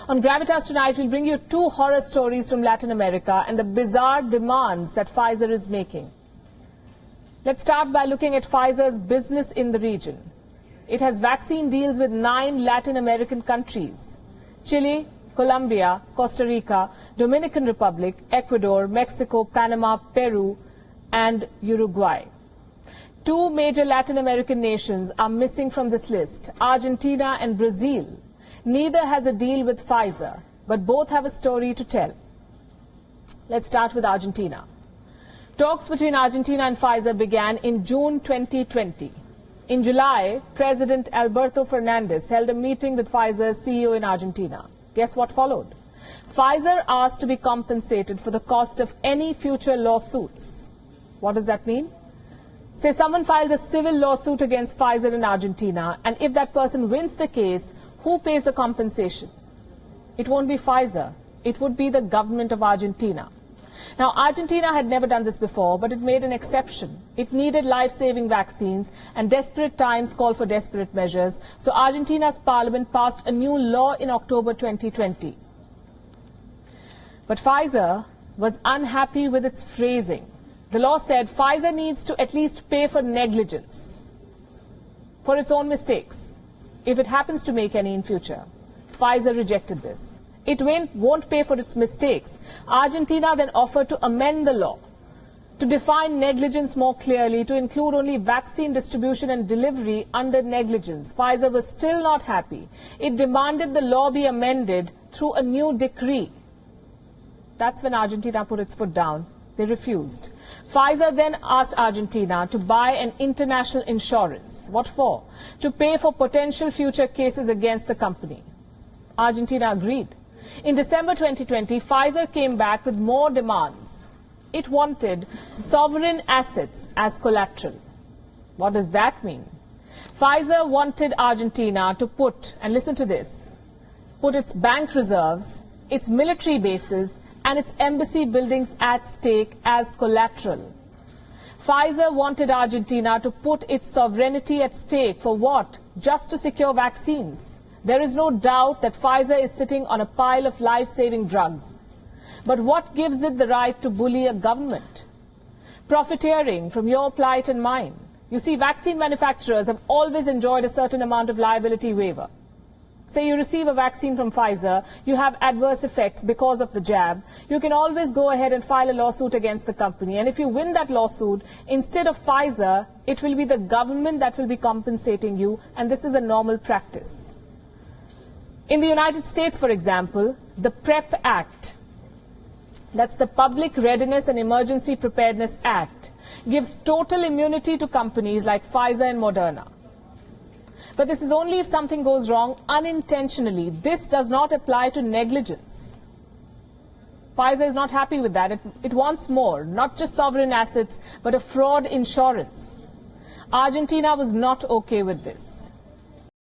On Gravitas tonight, we'll bring you 2 horror stories from Latin America and the bizarre demands that Pfizer is making. Let's start by looking at Pfizer's business in the region. It has vaccine deals with 9 Latin American countries: Chile, Colombia, Costa Rica, Dominican Republic, Ecuador, Mexico, Panama, Peru, and Uruguay. 2 major Latin American nations are missing from this list: Argentina and Brazil. Neither has a deal with Pfizer, but both have a story to tell. Let's start with Argentina. Talks between Argentina and Pfizer began in June 2020. In July, President Alberto Fernandez held a meeting with Pfizer's CEO in Argentina. Guess what followed? Pfizer asked to be compensated for the cost of any future lawsuits. What does that mean? Say someone files a civil lawsuit against Pfizer in Argentina, and if that person wins the case, who pays the compensation? It won't be Pfizer. It would be the government of Argentina. Now, Argentina had never done this before, but it made an exception. It needed life-saving vaccines, and desperate times call for desperate measures. So Argentina's parliament passed a new law in October 2020. But Pfizer was unhappy with its phrasing. The law said Pfizer needs to at least pay for negligence, for its own mistakes, if it happens to make any in future. Pfizer rejected this. It won't pay for its mistakes. Argentina then offered to amend the law to define negligence more clearly, to include only vaccine distribution and delivery under negligence. Pfizer was still not happy. It demanded the law be amended through a new decree. That's when Argentina put its foot down. They refused. Pfizer then asked Argentina to buy an international insurance. What for? To pay for potential future cases against the company. Argentina agreed. In December 2020, Pfizer came back with more demands. It wanted sovereign assets as collateral. What does that mean? Pfizer wanted Argentina to put, and listen to this, put its bank reserves, its military bases, and its embassy buildings at stake as collateral. Pfizer wanted Argentina to put its sovereignty at stake for what? Just to secure vaccines. There is no doubt that Pfizer is sitting on a pile of life-saving drugs. But what gives it the right to bully a government? Profiteering from your plight and mine. You see, vaccine manufacturers have always enjoyed a certain amount of liability waiver. Say you receive a vaccine from Pfizer, you have adverse effects because of the jab. You can always go ahead and file a lawsuit against the company. And if you win that lawsuit, instead of Pfizer, it will be the government that will be compensating you. And this is a normal practice. In the United States, for example, the PrEP Act, that's the Public Readiness and Emergency Preparedness Act, gives total immunity to companies like Pfizer and Moderna. But this is only if something goes wrong unintentionally. This does not apply to negligence. Pfizer is not happy with that. It wants more, not just sovereign assets, but a fraud insurance. Argentina was not okay with this.